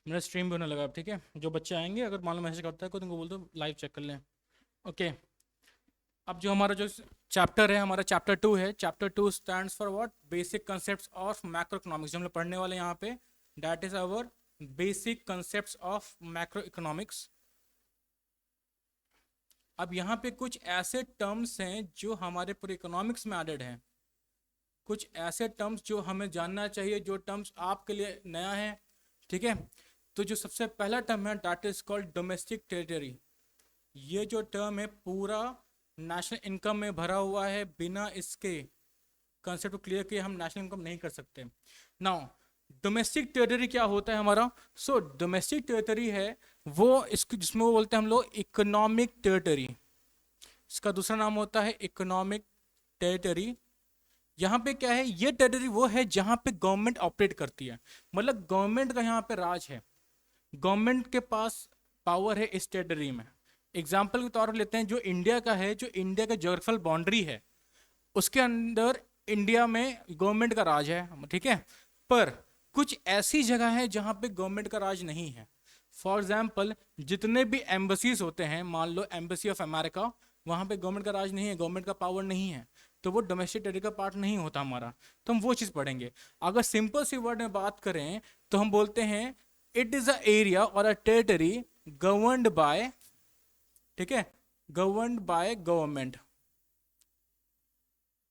मेरा स्ट्रीम भी होने लगा अब, ठीक है। जो बच्चे आएंगे अगर मान लो मैसेज करता है कोई, तो उनको बोल दो लाइव चेक कर लें। ओके। अब जो हमारा जो चैप्टर है, हमारा चैप्टर 2 है। Chapter 2 stands for what? Basic concept of macroeconomics. जो हम लोग पढ़ने वाले हैं यहाँ पे, that is our basic concept of macroeconomics. अब यहाँ पे कुछ ऐसे टर्म्स हैं जो हमारे पूरे इकोनॉमिक्स में एडेड हैं। कुछ ऐसे टर्म्स जो हमें जानना चाहिए, जो टर्म्स आपके लिए नया है, ठीक है। तो जो सबसे पहला टर्म है, that is called domestic territory. ये जो टर्म है पूरा नेशनल इनकम में भरा हुआ है। बिना इसके कंसेप्ट को क्लियर किए हम नेशनल इनकम नहीं कर सकते। नाउ डोमेस्टिक टेरिटरी क्या होता है हमारा? सो डोमेस्टिक टेरिटरी है वो इसको जिसमें वो बोलते हैं हम लोग इकोनॉमिक टेरिटरी। इसका दूसरा नाम होता है इकोनॉमिक टेरिटरी। यहाँ पे क्या है, ये टेरिटरी वो है जहाँ पे गवर्नमेंट ऑपरेट करती है, मतलब गवर्नमेंट का यहाँ पे राज है। गवर्नमेंट के पास पावर है इस टेरिटरी में। एग्जाम्पल के तौर पर लेते हैं जो इंडिया का है, जो इंडिया का ज्योग्राफिकल बाउंड्री है, उसके अंदर इंडिया में गवर्नमेंट का राज है, ठीक है। पर कुछ ऐसी जगह है जहाँ पे गवर्नमेंट का राज नहीं है। फॉर एग्जाम्पल जितने भी एम्बेसीज होते हैं, मान लो एम्बेसी ऑफ अमेरिका, वहाँ पे गवर्नमेंट का राज नहीं है, गवर्नमेंट का पावर नहीं है, तो वो डोमेस्टिक टेरिटरी का पार्ट नहीं होता हमारा। तो हम वो चीज़ पढ़ेंगे। अगर सिंपल सी वर्ड में बात करें तो हम बोलते हैं इट इज़ अ एरिया और अ टेरिटरी गवर्नड बाय, ठीक है, गवर्नड बाय गवर्नमेंट,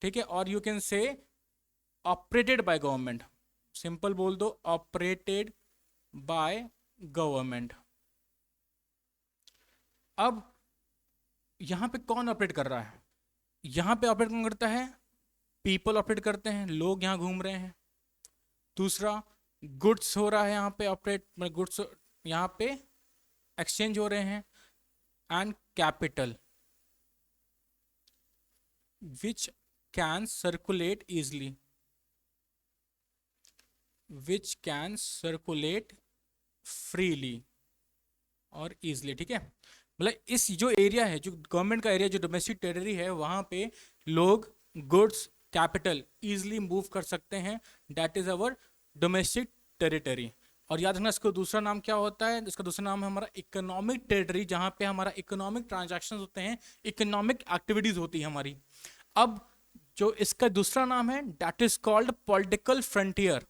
ठीक है। और you can say operated by government. Simple बोल दो, ऑपरेटेड बाय गवर्नमेंट। अब यहां पे कौन ऑपरेट कर रहा है? यहां पे ऑपरेट कौन करता है? पीपल ऑपरेट करते हैं, लोग यहां घूम रहे हैं। दूसरा, गुड्स हो रहा है यहाँ पे ऑपरेट, गुड्स यहाँ पे एक्सचेंज हो रहे हैं। And capital which can circulate easily, which can circulate freely और इजली, ठीक है। मतलब इस जो एरिया है, जो गवर्नमेंट का एरिया, जो डोमेस्टिक टेरिटरी है, वहां पे लोग, गुड्स, कैपिटल इजिली मूव कर सकते हैं। That is our domestic territory. और याद रखना इसका दूसरा नाम क्या होता है? इसका दूसरा नाम है हमारा इकोनॉमिक टेरिटरी, जहां पे हमारा इकोनॉमिक ट्रांजैक्शन होते हैं, इकोनॉमिक एक्टिविटीज होती है हमारी। अब जो इसका दूसरा नाम है, that is called political frontier.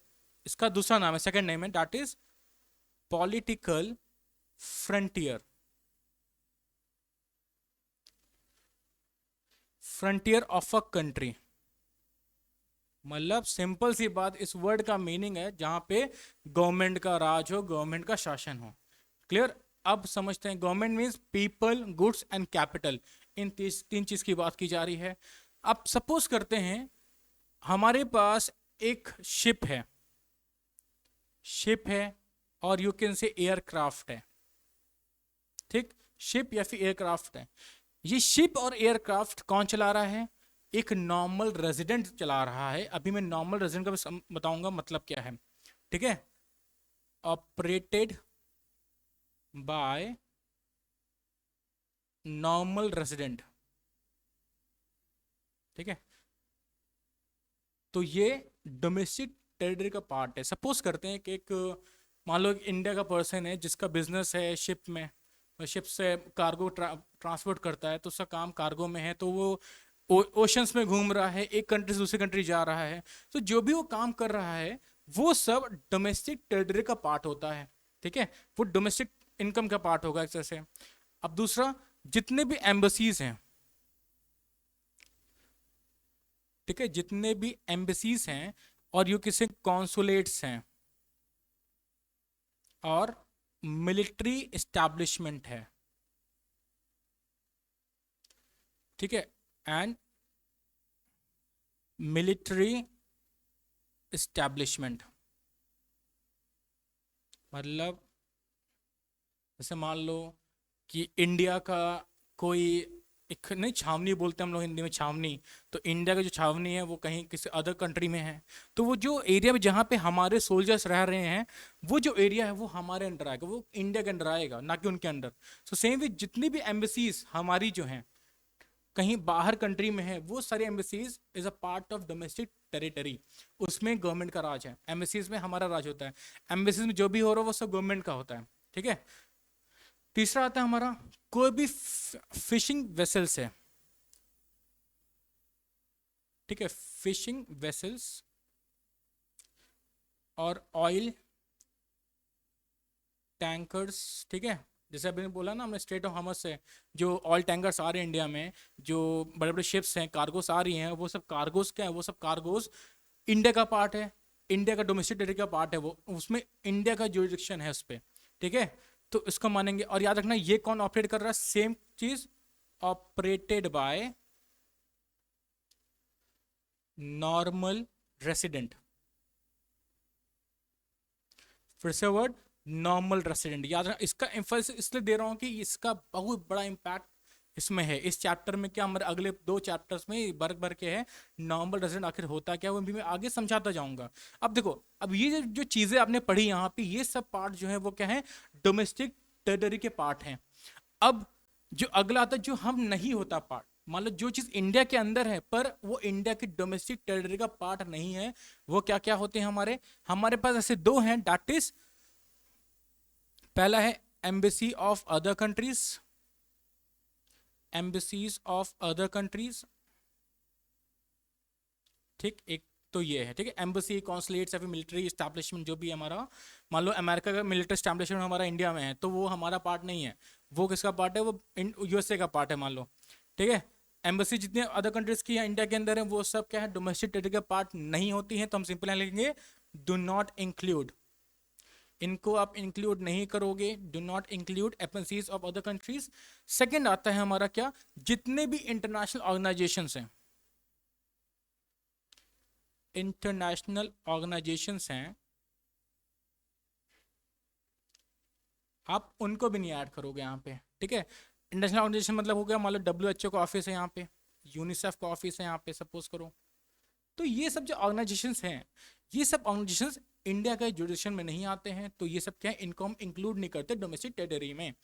इसका दूसरा नाम है, सेकेंड नेम है, that is political frontier. Frontier of a country, मतलब सिंपल सी बात, इस वर्ड का मीनिंग है जहां पे गवर्नमेंट का राज हो, गवर्नमेंट का शासन हो। क्लियर? अब समझते हैं। Government means people, goods and capital, इन तीन चीज की बात की जा रही है। अब सपोज करते हैं हमारे पास एक शिप है, शिप है, और यू कैन से एयरक्राफ्ट है, ठीक। शिप या फिर एयरक्राफ्ट है। ये शिप और एयरक्राफ्ट कौन चला रहा है? एक नॉर्मल रेजिडेंट चला रहा है। अभी मैं नॉर्मल रेजिडेंट का बताऊंगा मतलब क्या है, ठीक है। ऑपरेटेड बाय नॉर्मल रेजिडेंट, ठीक है। तो ये डोमेस्टिक टेरिटरी का पार्ट है। सपोज करते हैं कि एक, मान लो एक इंडिया का पर्सन है जिसका बिजनेस है शिप में, शिप से कार्गो ट्रांसपोर्ट करता है, तो उसका काम कार्गो में है, तो वो ओशंस में घूम रहा है, एक कंट्री से दूसरी कंट्री जा रहा है। तो जो भी वो काम कर रहा है वो सब डोमेस्टिक टेरिटरी का पार्ट होता है, ठीक है। वो डोमेस्टिक इनकम का पार्ट होगा एक तरह से। अब दूसरा, जितने भी एम्बेसीज हैं, ठीक है, जितने भी एम्बेसीज हैं और यू किसी कॉन्सुलेट्स हैं और मिलिट्री एस्टैब्लिशमेंट है, ठीक है, एंड मिलिट्री एस्टैब्लिशमेंट, मतलब जैसे मान लो कि इंडिया का कोई एक, नहीं छावनी बोलते हैं हम लोग हिंदी में, छावनी। तो इंडिया का जो छावनी है वो कहीं किसी अदर कंट्री में है, तो वो जो एरिया में जहाँ पे हमारे सोल्जर्स रह रहे हैं, वो जो एरिया है वो हमारे अंडर आएगा, वो इंडिया के अंडर आएगा, ना कि उनके अंडर। सो सेम वे जितनी भी एम्बेसीज हमारी जो हैं कहीं बाहर कंट्री में है, वो सारी embassies is a part of domestic territory, उसमें गवर्नमेंट का राज है। एम्बेसीज में हमारा राज होता है, एम्बेसीज में जो भी हो रहा है वो सब गवर्नमेंट का होता है, ठीक है। तीसरा आता है हमारा, कोई भी फिशिंग वेसल्स है, ठीक है, फिशिंग वेसल्स और ऑयल टैंकर्स, ठीक है, जैसे अभी बोला ना हमने स्ट्रेट ऑफ हॉर्मस से जो ऑयल टैंकर्स आ रहे हैं इंडिया में, जो बड़े बड़े शिप्स हैं, कार्गोस आ रही हैं, वो सब कार्गोस क्या है, वो सब कार्गोस इंडिया का पार्ट है, इंडिया का डोमेस्टिक टेरिटरी का पार्ट है वो, उसमें इंडिया का जुरिडिक्शन है उस पर, ठीक है। तो इसको मानेंगे। और याद रखना ये कौन ऑपरेट कर रहा है, सेम चीज, ऑपरेटेड बाय नॉर्मल रेसिडेंट। फिर से वर्ड नॉर्मल रेसिडेंट, याद रखना। इसका एम्फेसिस इसलिए दे रहा हूं कि इसका बहुत बड़ा इंपैक्ट इसमें है। इस चैप्टर में क्या, हमारे अगले 2 चैप्टर्स में भर के है नॉर्मल रेसिडेंट आखिर होता क्या, वो भी मैं आगे समझाता जाऊंगा। अब देखो, अब ये जो चीजें आपने पढ़ी यहाँ पे, ये सब पार्ट जो है वो क्या है, डोमेस्टिक टेरिटरी के पार्ट हैं। अब जो अगला आता है, जो हम नहीं होता पार्ट, मान लो जो चीज इंडिया के अंदर है पर वो इंडिया की डोमेस्टिक टेरिटरी का पार्ट नहीं है, वो क्या क्या होते हैं हमारे हमारे पास ऐसे 2 हैं, दैट इज पहला है embassy of other countries, embassies of other countries, ठीक, एक तो ये है, ठीक है, एम्बेसी, कॉन्सुलेट्स या फिर मिलिट्री एस्टैब्लिशमेंट जो भी है हमारा। मान लो अमेरिका का मिलिट्री एस्टैब्लिशमेंट हमारा इंडिया में है, तो वो हमारा पार्ट नहीं है, वो किसका पार्ट है, वो यूएसए का पार्ट है मान लो, ठीक है। एम्बेसी जितने अदर कंट्रीज की है इंडिया के अंदर है, वो सब क्या है, डोमेस्टिक टेरिटरी का पार्ट नहीं होती है, तो हम सिंपल लिखेंगे डू नॉट इंक्लूड, इनको आप इंक्लूड नहीं करोगे, do not include embassies of other countries. Second आता है हमारा क्या, जितने भी इंटरनेशनल ऑर्गेनाइजेशंस हैं, इंटरनेशनल ऑर्गेनाइजेशंस हैं, आप उनको भी नहीं ऐड करोगे यहाँ पे, ठीक है। इंटरनेशनल ऑर्गेनाइजेशन मतलब हो गया, मान लो WHO का ऑफिस है यहाँ पे, यूनिसेफ का ऑफिस है यहाँ पे सपोज करो, तो ये सब जो ऑर्गेनाइजेशंस हैं, ये सब ऑर्गेनाइजेशंस इंडिया के जुडिशन में नहीं आते हैं, तो ये सब क्या है, इनको हम इंक्लूड नहीं करते डोमेस्टिक टेरिटरी में।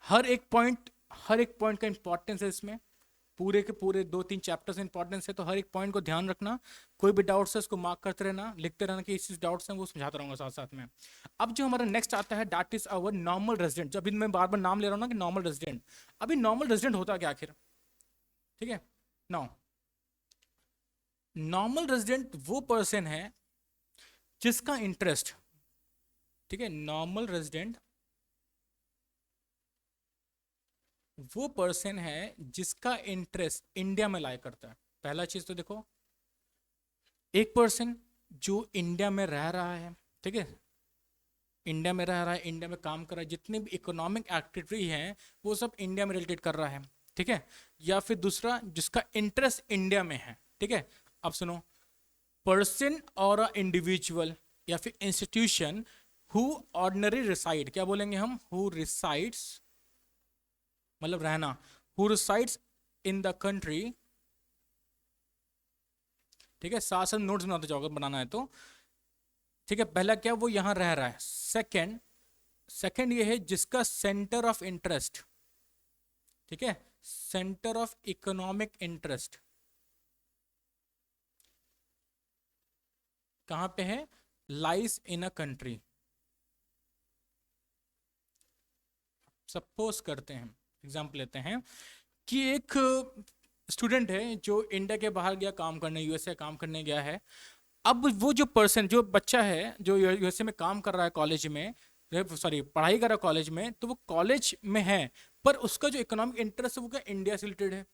हर एक पॉइंट का इंपॉर्टेंस है इसमें, पूरे के पूरे 2-3 चैप्टर्स इंपॉर्टेंस है, तो हर एक पॉइंट को ध्यान रखना, कोई भी डाउट्स है उसको मार्क करते रहना, लिखते रहना कि इस डाउट्स हैं, वो समझाता रहूंगा साथ साथ में। अब जो हमारा नेक्स्ट आता है, that is our normal resident, जब मैं बार बार नाम ले रहा हूँ ना कि नॉर्मल रेजिडेंट, अभी नॉर्मल रेजिडेंट होता क्या आखिर, ठीक है। नाउ नॉर्मल रेजिडेंट वो पर्सन है जिसका इंटरेस्ट, ठीक है, नॉर्मल रेजिडेंट वो पर्सन है जिसका इंटरेस्ट इंडिया में लाई करता है। पहला चीज तो देखो, एक पर्सन जो इंडिया में रह रहा है, ठीक है, इंडिया में रह रहा है, इंडिया में काम कर रहा है, जितने भी इकोनॉमिक एक्टिविटी हैं वो सब इंडिया में रिलेटेड कर रहा है, ठीक है। या फिर दूसरा, जिसका इंटरेस्ट इंडिया में है, ठीक है। अब सुनो, पर्सन और इंडिविजुअल या फिर इंस्टीट्यूशन हु ऑर्डिनरी रिसाइड, क्या बोलेंगे हम, हु रिसाइड्स मतलब रहना, who resides in the country, ठीक है, साथ साथ नोट्स बनाते जाओगे बनाना है तो, ठीक है। पहला क्या, वो यहां रह रहा है। सेकंड ये है जिसका सेंटर ऑफ इंटरेस्ट, ठीक है, सेंटर ऑफ इकोनॉमिक इंटरेस्ट कहां पे है, lies in a country. Suppose करते हैं, एग्जांपल लेते हैं कि एक स्टूडेंट है जो इंडिया के बाहर गया काम करने, यूएसए काम करने गया है। अब वो जो पर्सन, जो बच्चा है जो यूएसए में काम कर रहा है कॉलेज में, सॉरी पढ़ाई कर रहा है कॉलेज में, तो वो कॉलेज में है पर उसका जो इकोनॉमिक इंटरेस्ट है वो क्या इंडिया से रिलेटेड है,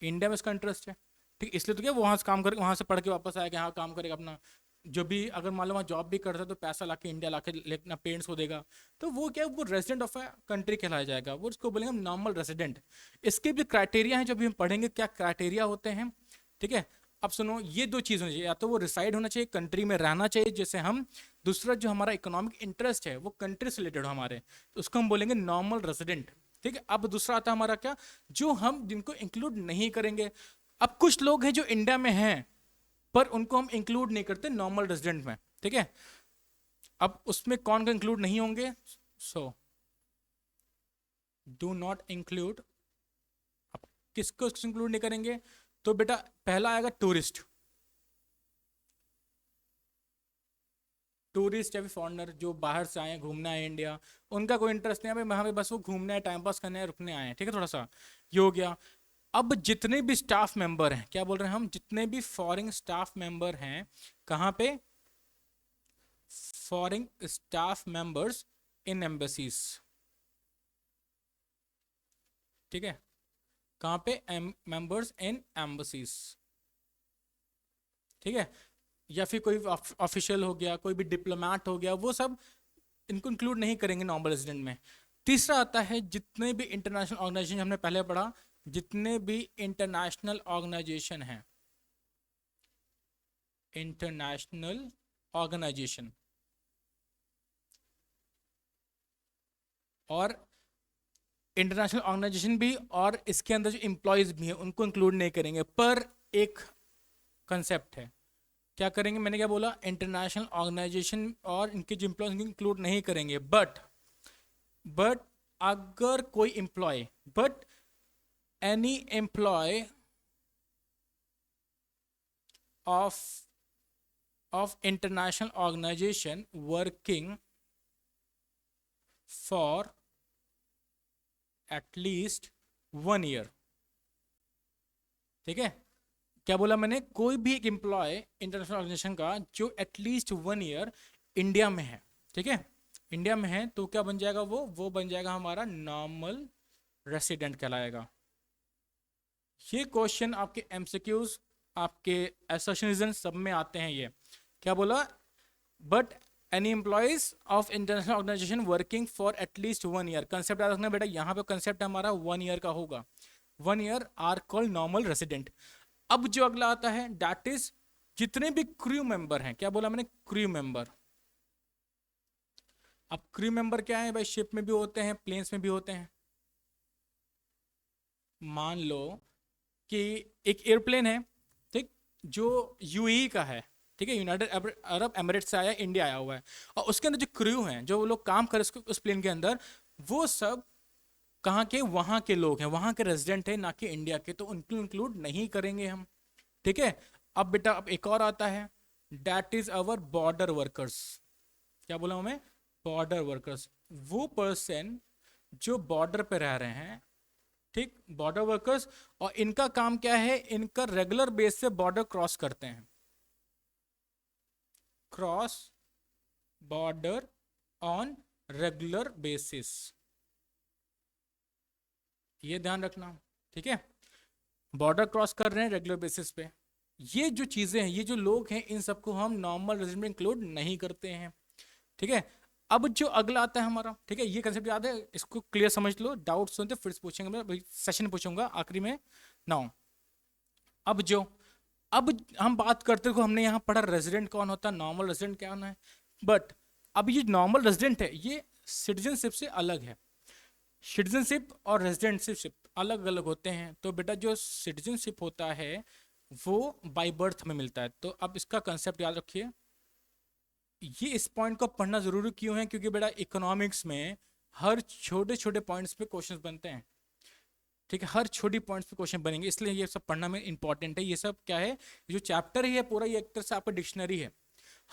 इंडिया में उसका इंटरेस्ट है, ठीक, इसलिए तो क्या वो वहाँ से काम कर, वहाँ से पढ़ के वापस आएगा, यहाँ काम करेगा अपना, जो भी अगर मान लो वहाँ जॉब भी करता है तो पैसा लाके इंडिया लाके अपना पेरेंट्स को देगा, तो वो क्या, वो रेजिडेंट ऑफ अ कंट्री कहलाया जाएगा, वो उसको बोलेंगे हम नॉर्मल रेजिडेंट। इसके भी क्राइटेरिया हैं जो भी हम पढ़ेंगे, क्या क्राइटेरिया होते हैं, ठीक है। अब सुनो, ये 2 चीज होनी चाहिए, या तो वो रिसाइड होना चाहिए, कंट्री में रहना चाहिए जैसे हम, दूसरा जो हमारा इकोनॉमिक इंटरेस्ट है वो कंट्री से रिलेटेड हो हमारे, तो उसको हम बोलेंगे नॉर्मल रेजिडेंट, ठीक है। अब दूसरा आता है हमारा क्या, जो हम जिनको इंक्लूड नहीं करेंगे। अब कुछ लोग हैं जो इंडिया में हैं पर उनको हम इंक्लूड नहीं करते नॉर्मल रेजिडेंट में, ठीक है। अब उसमें कौन कौन इंक्लूड नहीं होंगे, सो डू नॉट इंक्लूड, किसको इंक्लूड नहीं करेंगे? तो बेटा पहला आएगा टूरिस्ट, टूरिस्ट या फिर फॉरनर जो बाहर से आए हैं घूमना है इंडिया, उनका कोई इंटरेस्ट नहीं है भाई, वहाँ पे बस वो घूमना है, टाइम पास करने हैं, रुकने आए हैं, ठीक है, थोड़ा सा ये हो गया। अब जितने भी स्टाफ मेंबर हैं, क्या बोल रहे हैं हम, जितने भी फॉरेन स्टाफ मेंबर हैं, कहाँ पे, foreign staff members in embassies, ठीक है, कहाँ पे, मेंबर्स इन एम्बेसीज, ठीक है, या फिर कोई ऑफिशियल हो गया, कोई भी डिप्लोमेट हो गया, वो सब इनको इंक्लूड नहीं करेंगे नॉर्मल रेजिडेंट में। तीसरा आता है जितने भी इंटरनेशनल ऑर्गेनाइजेशन, हमने पहले पढ़ा, जितने भी इंटरनेशनल ऑर्गेनाइजेशन हैं, इंटरनेशनल ऑर्गेनाइजेशन, और इंटरनेशनल ऑर्गेनाइजेशन भी और इसके अंदर जो एम्प्लॉयज भी हैं उनको इंक्लूड नहीं करेंगे, पर एक कंसेप्ट है, क्या करेंगे, मैंने क्या बोला, इंटरनेशनल ऑर्गेनाइजेशन और इनके जो एम्प्लॉयज इंक्लूड नहीं करेंगे, बट अगर कोई employ, but any employ of international organization working for at least 1 year, ठीक है, क्या बोला मैंने, कोई भी एक एम्प्लॉय इंटरनेशनल ऑर्गेनाइजेशन का जो एटलीस्ट 1 ईयर इंडिया में है, ठीक है, इंडिया में है, तो क्या बन जाएगा, वो बन जाएगा हमारा नॉर्मल रेसिडेंट कहलाएगा। ये क्वेश्चन आपके एमसीक्यूज, आपके एसोसिएशन सब में आते हैं। ये क्या बोला, but any employees of international organization working for at least 1 year, concept याद रखना बेटा, यहाँ पे कंसेप्ट हमारा 1 ईयर का होगा, 1 year are called normal resident. अब जो अगला आता है दैट इज जितने भी क्रू मेंबर हैं, क्या बोला मैंने, क्रू मेंबर। अब क्रू मेंबर क्या है भाई, शिप में भी होते हैं, प्लेन्स में भी होते हैं। मान लो कि एक एयरप्लेन है, ठीक, जो यूएई का है, ठीक है, यूनाइटेड अरब एमिरेट्स से आया, इंडिया आया हुआ है, और उसके अंदर जो क्रू हैं, जो लोग काम कर उस प्लेन के अंदर, वो सब कहाँ के, वहाँ के लोग हैं, वहाँ के रेजिडेंट हैं, ना कि इंडिया के, तो उनको इंक्लूड नहीं करेंगे हम, ठीक है। अब बेटा अब एक और आता है, that is our border workers. क्या बोला हमें, बॉर्डर वर्कर्स, वो पर्सन जो बॉर्डर पे रह रहे हैं, ठीक, बॉर्डर वर्कर्स, और इनका काम क्या है, इनका रेगुलर बेस से बॉर्डर क्रॉस करते हैं, cross border on regular basis, ये ध्यान रखना, ठीक है, बॉर्डर क्रॉस कर रहे हैं रेगुलर बेसिस पे। ये जो चीजें हैं, ये जो लोग हैं, इन सबको हम नॉर्मल रेजिडेंट में इंक्लूड नहीं करते हैं, ठीक है। अब जो अगला आता है हमारा, ठीक है, ये कंसेप्ट याद है, इसको क्लियर समझ लो, डाउट्स होते फिर पूछेंगे, मैं सेशन पूछूंगा आखिरी में नाउ। अब हम बात करते हो, हमने यहाँ पढ़ा रेजिडेंट कौन होता है, नॉर्मल रेजिडेंट क्या होना है, बट अब ये नॉर्मल रेजिडेंट है, ये सिटीजनशिप से अलग है। सिटीजनशिप और रेजिडेंटशिप अलग अलग होते हैं। तो बेटा जो सिटीजनशिप होता है वो बाय बर्थ में मिलता है। तो अब इसका कंसेप्ट याद रखिए। ये इस पॉइंट को पढ़ना जरूरी क्यों है, क्योंकि बेटा इकोनॉमिक्स में हर छोटे छोटे पॉइंट्स पे क्वेश्चंस बनते हैं, ठीक है, हर छोटी पॉइंट्स पे क्वेश्चन बनेंगे, इसलिए ये सब पढ़ना में इंपॉर्टेंट है। ये सब क्या है, जो चैप्टर ही है पूरा, ये एक तरह से आपका डिक्शनरी है।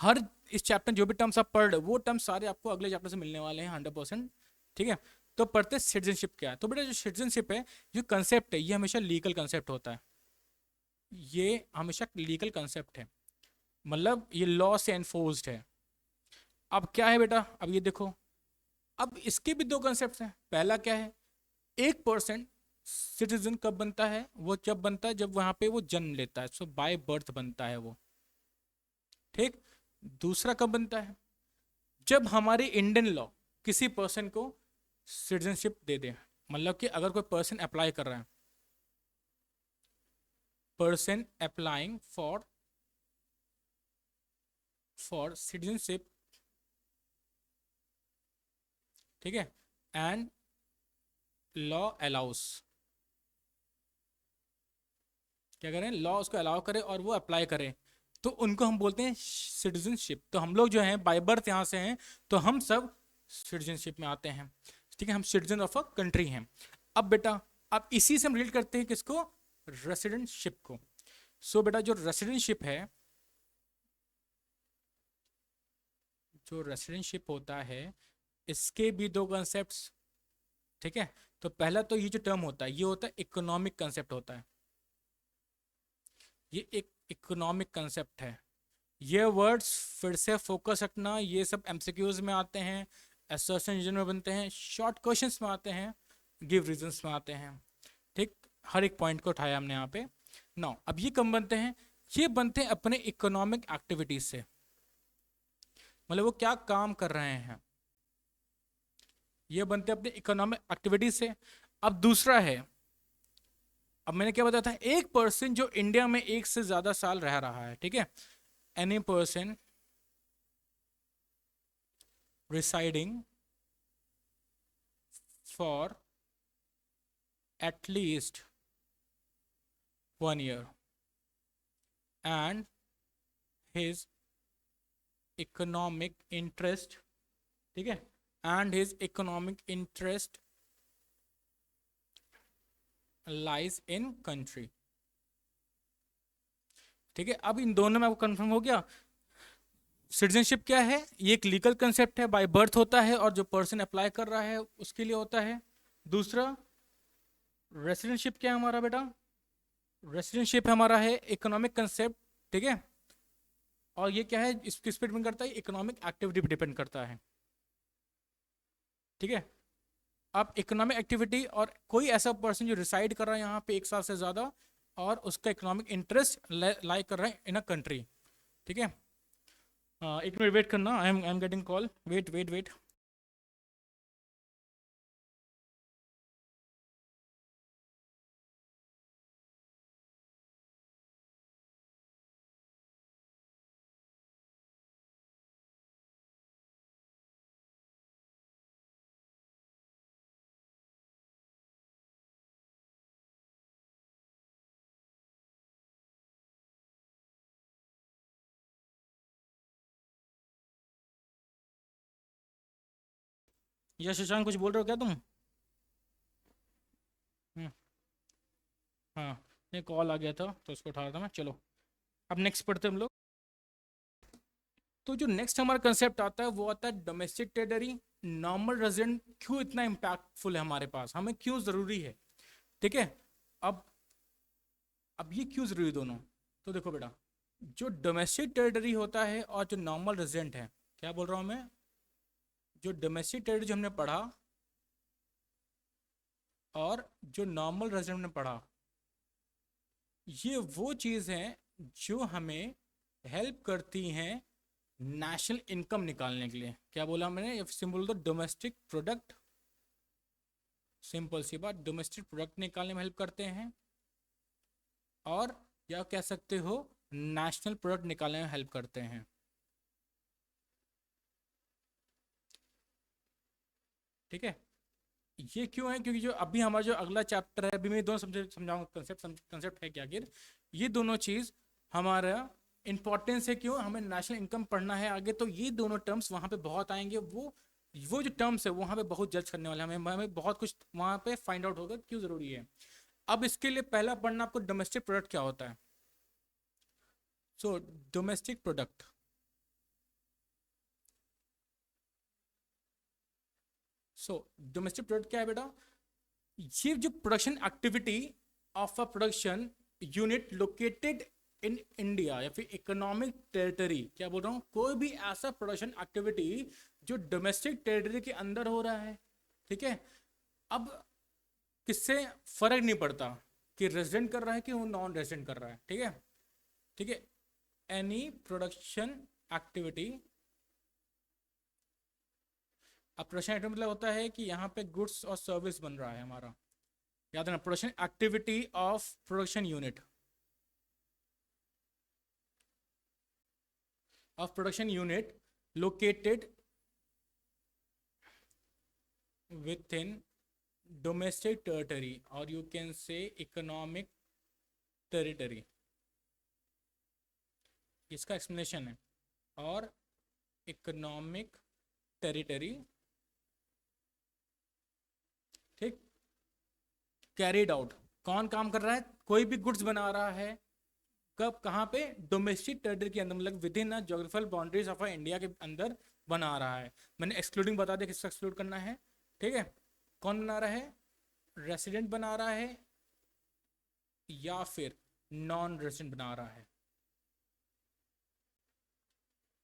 हर इस चैप्टर जो भी टर्म्स आप पढ़ रहे हो वो टर्म्स सारे आपको अगले चैप्टर से मिलने वाले हैं 100%, ठीक है। तो पढ़ते सिटीजनशिप क्या है। तो बेटा जो सिटीजनशिप है, जो कंसेप्ट है, ये हमेशा लीगल कंसेप्ट होता है, ये हमेशा लीगल कंसेप्ट है, मतलब ये लॉ से एनफोर्स्ड है। अब क्या है बेटा, अब ये देखो, अब इसके भी दो कंसेप्ट हैं। पहला क्या है, 1% सिटीजन कब बनता है, वो जब बनता है जब वहां पे वो जन्म लेता है, सो बाय बर्थ बनता है वो, ठीक। दूसरा कब बनता है, जब हमारी इंडियन लॉ किसी पर्सन को सिटीजनशिप दे दे, मतलब कि अगर कोई पर्सन अप्लाई कर रहा है, पर्सन अप्लाइंग फॉर सिटीजनशिप, ठीक है, एंड लॉ अलाउस, क्या करें, लॉ उसको अलाउ करे और वो अप्लाई करे, तो उनको हम बोलते हैं सिटीजनशिप। तो हम लोग जो हैं बाय बर्थ यहाँ से हैं, तो हम सब सिटीजनशिप में आते हैं, ठीक है, हम सिटीजन ऑफ अ कंट्री हैं। अब बेटा अब इसी से हम रिलेट करते हैं किसको, रेसिडेंटशिप को। सो बेटा जो रेसिडेंटशिप है, जो रेसिडेंटशिप होता है इसके भी दो कॉन्सेप्ट्स, ठीक है। तो पहला तो ये जो टर्म होता है ये होता है इकोनॉमिक कंसेप्ट होता है, ये एक इकोनॉमिक कंसेप्ट है। ये वर्ड्स फिर से फोकस रखना, ये सब एमसीक्यूज में आते हैं, असर्शन रीजन में बनते हैं, शॉर्ट क्वेश्चंस में आते हैं, गिव रीजंस में आते हैं, ठीक। हर एक पॉइंट को उठाया हमने यहाँ पे। नाउ अब ये कम बनते हैं, ये बनते हैं अपने इकोनॉमिक एक्टिविटीज से, मतलब वो क्या काम कर रहे हैं, ये बनते हैं अपने इकोनॉमिक एक्टिविटीज से। अब दूसरा है, अब मैंने क्या बताया था, एक पर्सन जो इंडिया में एक से ज्यादा साल रह रहा है, ठीक है, any person residing for at least 1 year and his economic interest, ठीक है, and his economic interest lies in country, ठीक है। अब इन दोनों में आपको कंफर्म हो गया, सिटीजनशिप क्या है, ये एक लीगल कंसेप्ट है, बाय बर्थ होता है और जो पर्सन अप्लाई कर रहा है उसके लिए होता है। दूसरा रेसिडेंटशिप क्या है हमारा बेटा, रेसिडेंटशिप हमारा है इकोनॉमिक कंसेप्ट, ठीक है, और ये क्या है, इस किस पे डिपेंड करता है, इकोनॉमिक एक्टिविटी पे डिपेंड करता है, ठीक है। अब इकोनॉमिक एक्टिविटी और कोई ऐसा पर्सन जो रिसाइड कर रहा है यहाँ पे 1 साल से ज़्यादा और उसका इकोनॉमिक इंटरेस्ट लाई कर रहा है इन अ कंट्री, ठीक है। 1 मिनट वेट करना, I am getting call, wait wait wait. Yash Shashank कुछ बोल रहे हो क्या तुम? हम्म, हाँ, ये कॉल आ गया था तो उसको उठा रहा था मैं, चलो अब नेक्स्ट पढ़ते हैं हम लोग। तो जो नेक्स्ट हमारा कंसेप्ट आता है वो आता है डोमेस्टिक टेरिटरी, नॉर्मल रेजिडेंट क्यों इतना इम्पैक्टफुल है हमारे पास, हमें क्यों ज़रूरी है, ठीक है। अब अब ये क्यों ज़रूरी दोनों, तो देखो बेटा, जो डोमेस्टिक टेरिटरी होता है और जो नॉर्मल रेजिडेंट है, क्या बोल रहा हूँ मैं, जो डोमेस्टिक टेरिटरी जो हमने पढ़ा और जो नॉर्मल रेजिडेंट ने पढ़ा, ये वो चीज़ हैं जो हमें हेल्प करती हैं नेशनल इनकम निकालने के लिए। क्या बोला मैंने, सिंपल तो डोमेस्टिक प्रोडक्ट, सिंपल सी बात, डोमेस्टिक प्रोडक्ट निकालने में हेल्प करते हैं, और या कह सकते हो नेशनल प्रोडक्ट निकालने में हेल्प करते हैं, ठीक है। ये क्यों है, क्योंकि जो अभी हमारा जो अगला चैप्टर है, अभी मैं दोनों समझाऊंगा कंसेप्ट, कंसेप्ट है क्या आखिर, ये दोनों चीज़ हमारा इंपॉर्टेंस है, क्यों, हमें नेशनल इनकम पढ़ना है आगे, तो ये दोनों टर्म्स वहाँ पे बहुत आएंगे, वो जो टर्म्स है वहाँ पे बहुत जज करने वाले हैं, हमें बहुत कुछ वहाँ पे फाइंड आउट होगा क्यों ज़रूरी है। अब इसके लिए पहला पढ़ना आपको डोमेस्टिक प्रोडक्ट क्या होता है। सो डोमेस्टिक प्रोडक्ट, सो डोमेस्टिक प्रोडक्ट क्या है बेटा, ये जो production activity of a production unit located in India या फिर इकोनॉमिक टेरिटरी, क्या बोल रहा हूँ, कोई भी ऐसा प्रोडक्शन एक्टिविटी जो डोमेस्टिक टेरिटरी के अंदर हो रहा है, ठीक है। अब किससे फर्क नहीं पड़ता कि रेजिडेंट कर रहा है कि वो नॉन रेजिडेंट कर रहा है, ठीक है, ठीक है। एनी प्रोडक्शन एक्टिविटी, अब प्रोडक्शन एक्टिविटी मतलब होता है कि यहाँ पे गुड्स और सर्विस बन रहा है हमारा, याद रखना, production activity of production unit, of production unit located within domestic territory or you can say economic territory, इसका एक्सप्लेनेशन है, और इकोनॉमिक टेरिटरी, ठीक। कैरिड आउट, कौन काम कर रहा है, कोई भी गुड्स बना रहा है, कब कहाँ पे, डोमेस्टिक टेरिटरी के अंदर, मतलब with in a geographical boundaries of India के अंदर बना रहा है। मैंने एक्सक्लूडिंग बता दिया किसको एक्सक्लूड करना है, ठीक है। कौन बना रहा है, रेसिडेंट बना रहा है या फिर नॉन रेसिडेंट बना रहा है,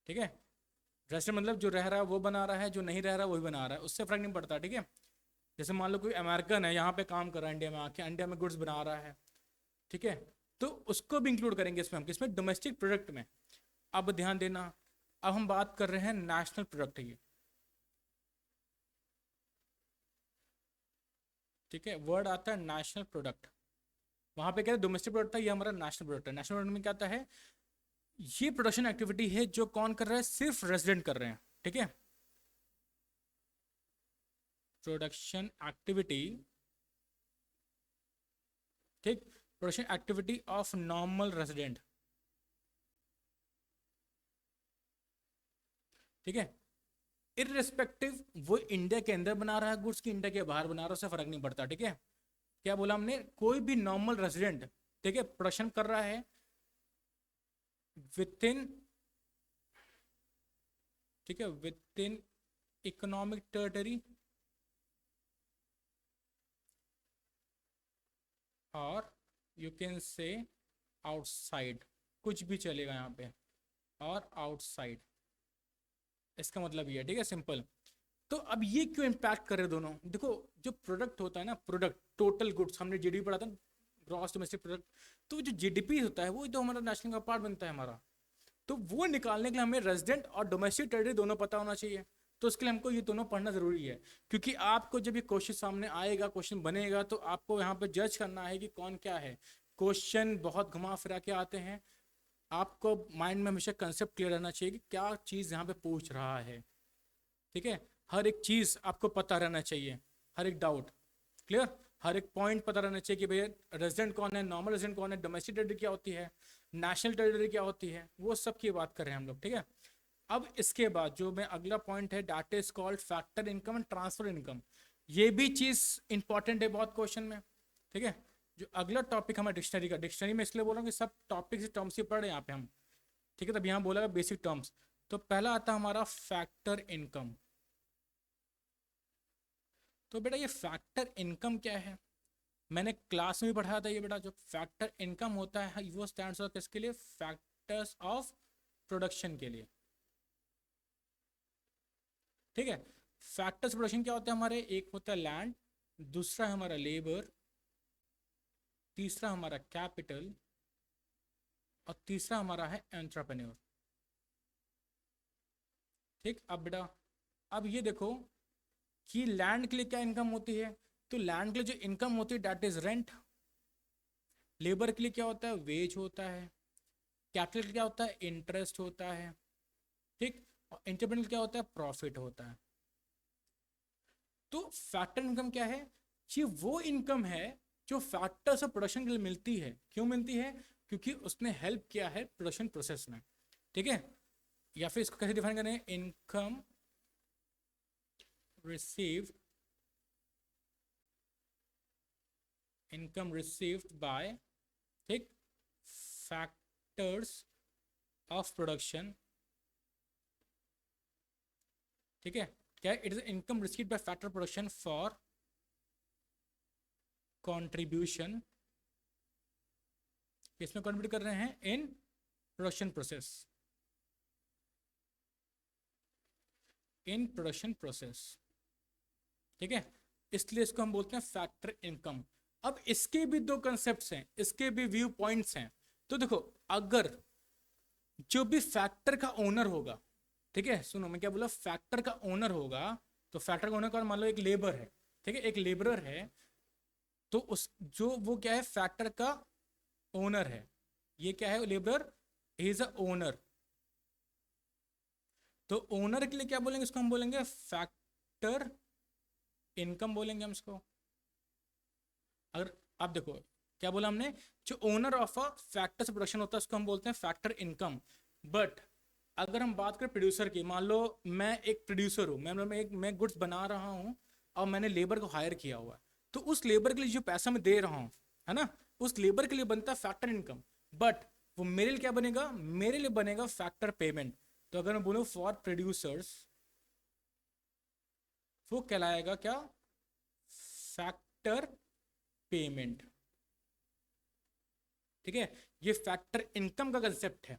ठीक है। रेसिडेंट मतलब जो रह रहा है वो बना रहा है, जो नहीं रह रहा है वही बना रहा है, उससे फर्क नहीं पड़ता, ठीक है। जैसे मान लो कोई अमेरिकन है यहाँ पे काम कर रहा है, इंडिया में आके इंडिया में गुड्स बना रहा है, ठीक है, तो उसको भी इंक्लूड करेंगे इसमें हम, किसमें, डोमेस्टिक प्रोडक्ट में। अब ध्यान देना, अब हम बात कर रहे हैं नेशनल प्रोडक्ट की, ठीक है, वर्ड आता है नेशनल प्रोडक्ट। वहां पे क्या है, डोमेस्टिक प्रोडक्ट था, ये हमारा नेशनल प्रोडक्ट है। नेशनल प्रोडक्ट में क्या आता है, ये प्रोडक्शन एक्टिविटी है जो कौन कर रहा है, सिर्फ रेजिडेंट कर रहे हैं, ठीक है। प्रोडक्शन एक्टिविटी, ठीक, production activity of normal resident, ठीक है। इररिस्पेक्टिव वो इंडिया के अंदर बना रहा है गुड्स की, इंडिया के बाहर बना रहा है, उससे फर्क नहीं पड़ता, ठीक है। क्या बोला हमने, कोई भी नॉर्मल रेजिडेंट, ठीक है, प्रोडक्शन कर रहा है विद इन, ठीक है, विद इन इकोनॉमिक टेरिटरी और यू कैन से आउटसाइड, कुछ भी चलेगा यहाँ पे, और आउटसाइड, इसका मतलब ये है, ठीक है, सिंपल। तो अब ये क्यों इम्पैक्ट कर रहे हैं दोनों, देखो, जो प्रोडक्ट होता है ना, प्रोडक्ट टोटल गुड्स, हमने जीडीपी पढ़ा था, ग्रॉस डोमेस्टिक प्रोडक्ट, तो जो जीडीपी होता है वो तो हमारा नेशनल का पार्ट बनता है हमारा, तो वो निकालने के लिए हमें रेजिडेंट और डोमेस्टिक टेरिटरी दोनों पता होना चाहिए। तो उसके लिए हमको ये दोनों पढ़ना जरूरी है, क्योंकि आपको जब ये क्वेश्चन सामने आएगा, क्वेश्चन बनेगा, तो आपको यहाँ पे जज करना है कि कौन क्या है। क्वेश्चन बहुत घुमा फिरा के आते हैं, आपको माइंड में हमेशा कंसेप्ट क्लियर रहना चाहिए कि क्या चीज़ यहाँ पे पूछ रहा है, ठीक है। हर एक चीज़ आपको पता रहना चाहिए, हर एक डाउट क्लियर, हर एक पॉइंट पता रहना चाहिए कि भैया रेजिडेंट कौन है, नॉर्मल रेजिडेंट कौन है, डोमेस्टिक टेरिटरी क्या होती है, नेशनल टेरिटरी क्या होती है, वो सब की बात कर रहे हैं हम लोग, ठीक है। अब इसके बाद जो मैं अगला पॉइंट है, data is called factor income and transfer income, ये भी चीज़ इंपॉर्टेंट है बहुत क्वेश्चन में, ठीक है। जो अगला टॉपिक हमारा डिक्शनरी का, डिक्शनरी में इसलिए बोल रहा हूँ कि सब टॉपिक से टर्म्स ही पढ़ रहे हैं यहाँ पे हम, ठीक है। तब यहाँ बोला बेसिक टर्म्स, तो पहला आता है हमारा फैक्टर इनकम। तो बेटा ये फैक्टर इनकम क्या है, मैंने क्लास में भी पढ़ाया था ये बेटा, जो फैक्टर इनकम होता है वो स्टैंड्स फॉर किसके लिए, फैक्टर्स ऑफ प्रोडक्शन के लिए, ठीक है। फैक्टर्स प्रोडक्शन क्या होता है हमारे, एक होता है लैंड, दूसरा है हमारा लेबर, तीसरा हमारा कैपिटल, और तीसरा हमारा है एंटरप्रेन्योर, ठीक। अब बेटा अब ये देखो कि लैंड के लिए क्या इनकम होती है, तो लैंड के लिए जो इनकम होती है दैट इज रेंट, लेबर के लिए क्या होता है, वेज होता है, कैपिटल के लिए क्या होता है, इंटरेस्ट होता है, ठीक, और एंटरप्रेन्योर क्या होता है, प्रॉफिट होता है। तो फैक्टर इनकम क्या है, ये वो इनकम है जो फैक्टर्स ऑफ प्रोडक्शन के लिए मिलती है, क्यों मिलती है, क्योंकि उसने हेल्प किया है प्रोडक्शन प्रोसेस में, ठीक है। या फिर इसको कैसे डिफाइन करें, income received, income received by, ठीक, फैक्टर्स ऑफ प्रोडक्शन, ठीक है। क्या it is income received by factor production for contribution, इसमें कंट्रीब्यूट कर रहे हैं in production process, in production process, ठीक है। इसलिए इसको हम बोलते हैं फैक्टर इनकम। अब इसके भी दो कंसेप्ट्स हैं, इसके भी व्यू पॉइंट्स हैं। तो देखो, अगर जो भी फैक्टर का ओनर होगा, ठीक है, सुनो मैं क्या बोला, फैक्टर का ओनर होगा, तो फैक्टर का ओनर का मान लो एक लेबर है, ठीक है, एक लेबरर है, तो उस जो वो क्या है, फैक्टर का ओनर है, ये क्या है, labour, he is a owner. तो ओनर के लिए क्या बोलेंगे, इसको हम बोलेंगे फैक्टर इनकम बोलेंगे हम इसको। अगर आप देखो क्या बोला हमने, जो ओनर ऑफ अ फैक्टर से प्रोडक्शन होता है उसको हम बोलते हैं फैक्टर इनकम। बट अगर हम बात करें प्रोड्यूसर की, मान लो मैं एक प्रोड्यूसर हूँ, मैं गुड्स बना रहा हूँ और मैंने लेबर को हायर किया हुआ है, तो उस लेबर के लिए जो पैसा मैं दे रहा हूँ, है ना, उस लेबर के लिए बनता है फैक्टर इनकम, बट वो मेरे लिए क्या बनेगा, मेरे लिए बनेगा फैक्टर पेमेंट। तो अगर मैं बोलूँ फॉर प्रोड्यूसर्स, वो कहलाएगा क्या, फैक्टर पेमेंट। ठीक है, ये फैक्टर इनकम का कंसेप्ट है।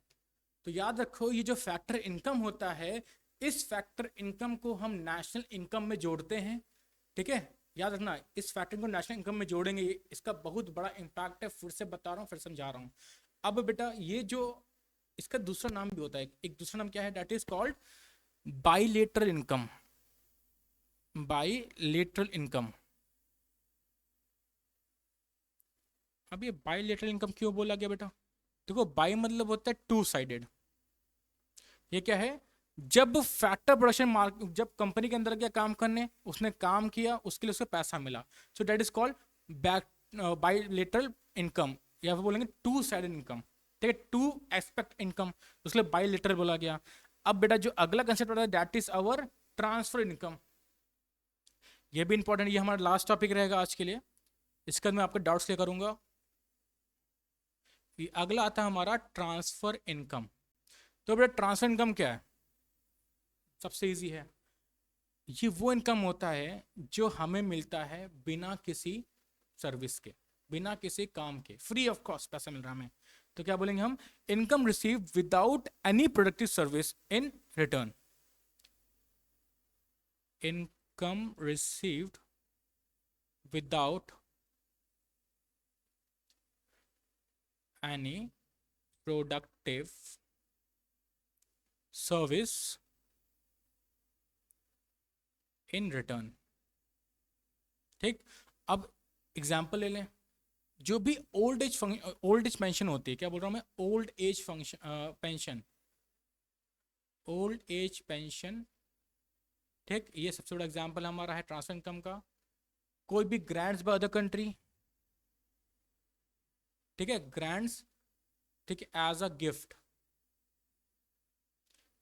तो याद रखो, ये जो फैक्टर इनकम होता है, इस फैक्टर इनकम को हम नेशनल इनकम में जोड़ते हैं। ठीक है, याद रखना, इस फैक्टर को नेशनल इनकम में जोड़ेंगे, इसका बहुत बड़ा इंपैक्ट है। फिर से बता रहा हूँ, फिर समझा रहा हूँ। अब बेटा ये जो, इसका दूसरा नाम भी होता है, एक दूसरा नाम क्या है, that is called bilateral income. Bilateral income. अब ये बाइलेटरल इनकम क्यों बोला गया बेटा, देखो बाई मतलब होता है टू साइडेड। ये क्या है, जब फैक्टर प्रोडक्शन मार्क, जब कंपनी के अंदर गया काम करने, उसने काम किया, उसके लिए उसको पैसा मिला, so that is called back bilateral income, या फिर बोलेंगे टू साइडेड इनकम। ठीक है, टू एस्पेक्ट इनकम, उसके लिए बाइलेटरल बोला गया। अब बेटा जो अगला कंसेप्ट होता है, that is our transfer income. ये भी इंपॉर्टेंट, ये हमारा लास्ट टॉपिक रहेगा आज के लिए, इसके बाद मैं आपके डाउट्स क्लियर करूंगा। ये अगला आता है हमारा ट्रांसफर इनकम। तो बेटा ट्रांसफर इनकम क्या है, सबसे इजी है, ये वो इनकम होता है जो हमें मिलता है बिना किसी सर्विस के, बिना किसी काम के, फ्री ऑफ कॉस्ट पैसा मिल रहा है हमें। तो क्या बोलेंगे हम, income receive without any productive service in return. Income received without any productive service in return. ठीक, अब एग्जाम्पल ले लें, जो भी ओल्ड एज पेंशन होती है, क्या बोल रहा हूँ मैं, old age function pension, old age pension. ठीक, ये सबसे बड़ा एग्जाम्पल हमारा है ट्रांसफर इनकम का। कोई भी ग्रांट्स बाय अदर कंट्री, ठीक है, ग्रांट्स, ठीक है, एज अ गिफ्ट।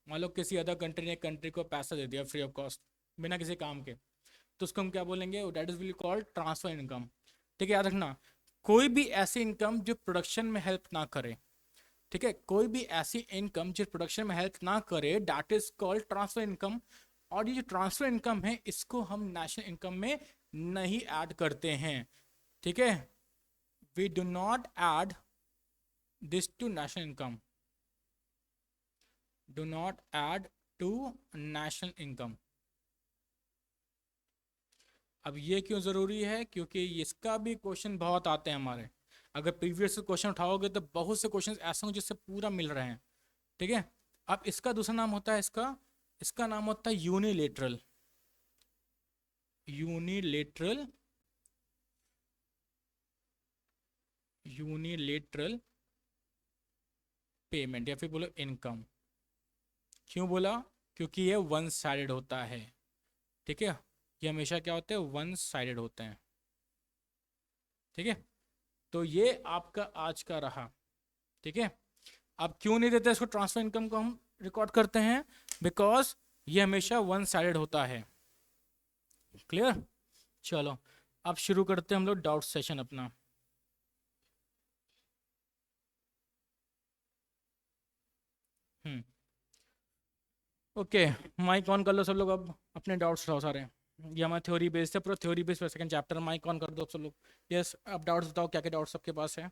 मान लो किसी अदर कंट्री ने कंट्री को पैसा दे दिया फ्री ऑफ कॉस्ट, बिना किसी काम के, तो उसको हम क्या बोलेंगे, that is will called transfer income. ठीक है, याद रखना, कोई भी ऐसी इनकम जो प्रोडक्शन में हेल्प ना करे, ठीक है, कोई भी ऐसी इनकम जो प्रोडक्शन में हेल्प ना करे, that is called transfer income. और ये जो ट्रांसफर इनकम है, इसको हम नेशनल इनकम में नहीं ऐड करते हैं। ठीक है, we do not add this to national income, do not add to national income. अब ये क्यों ज़रूरी है, क्योंकि इसका भी क्वेश्चन बहुत आते हैं हमारे, अगर प्रीवियस क्वेश्चन उठाओगे तो बहुत से क्वेश्चन ऐसे होंगे जिससे पूरा मिल रहे हैं। ठीक है, अब इसका दूसरा नाम होता है, इसका इसका नाम होता है यूनिलेटरल, यूनिलेटरल, यूनिलेटरल पेमेंट, या फिर बोलो इनकम। क्यों बोला, क्योंकि ये वन साइडेड होता है। ठीक है, ये हमेशा क्या होते हैं, वन साइडेड होते हैं। ठीक है, तो ये आपका आज का रहा। ठीक है, अब क्यों नहीं देते इसको, ट्रांसफर इनकम को हम रिकॉर्ड करते हैं, बिकॉज ये हमेशा वन साइडेड होता है। क्लियर, चलो अब शुरू करते हैं हम लोग डाउट सेशन अपना। ओके, माइक ऑन कर लो सब लोग, अब अपने डाउट्स उठाओ सारे। ये हमारा थ्योरी बेस्ड है, पूरा theory based second chapter, mic on कर दो सब लोग। यस, अब डाउट्स बताओ, क्या क्या डाउट्स सबके पास है।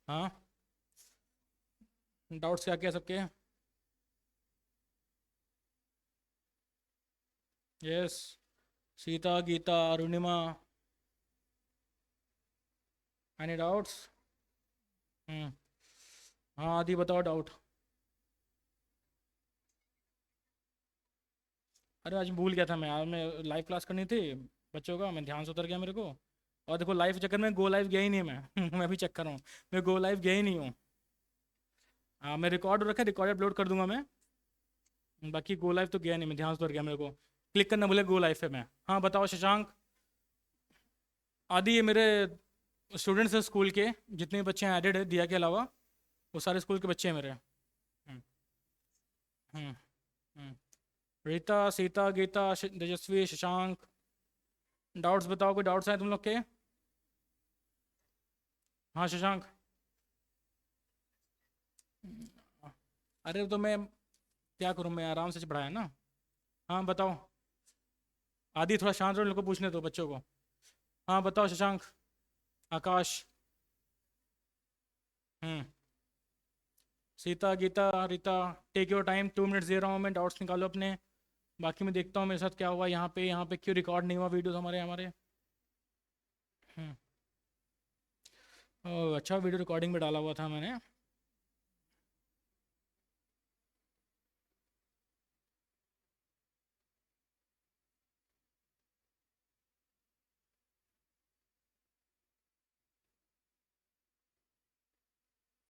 हाँ, डाउट्स क्या क्या सबके। Yes, Sita, Gita, Arunima, any doubts. Hmm, हाँ आदि बताओ डाउट। अरे आज भूल गया था मैं, आज मैं लाइव क्लास करनी थी बच्चों का, मैं ध्यान से उतर गया मेरे को। और देखो लाइव चक्कर में गो लाइव गया ही नहीं मैं मैं भी चेक कर रहा हूँ, मैं गो लाइव गया ही नहीं हूँ। हाँ, मैं रिकॉर्ड रखा, रिकॉर्ड अपलोड कर दूंगा मैं, बाकी गो लाइव तो गया नहीं, मैं ध्यान से उतर गया मेरे को, क्लिक करना भूले गो लाइव पे मैं। हाँ बताओ शशांक। आदि ये मेरे स्टूडेंट्स हैं स्कूल के, जितने बच्चे हैं एडेड है दिया के अलावा, वो सारे स्कूल के बच्चे हैं मेरे। हम्म, हम्म, हम्म। रीता, सीता, गीता, तेजस्वी, शशांक, डाउट्स बताओ, कोई डाउट्स हैं तुम लोग के? हाँ शशांक। अरे तो मैं क्या करूँ, मैं आराम से पढ़ाया ना। हाँ बताओ। आदि थोड़ा शांत रहो, इन लोग को पूछने दो बच्चों को। हाँ बताओ शशांक। आकाश। हम्म। Sita, Gita, Rita, take your time, 2 minutes दे रहा हूँ मैं, डाउट्स निकालो अपने। बाकी मैं देखता हूँ मेरे साथ क्या हुआ यहाँ पे क्यों रिकॉर्ड नहीं हुआ वीडियोस हमारे हमारे। हम्म। ओह अच्छा, वीडियो रिकॉर्डिंग में डाला हुआ था मैंने।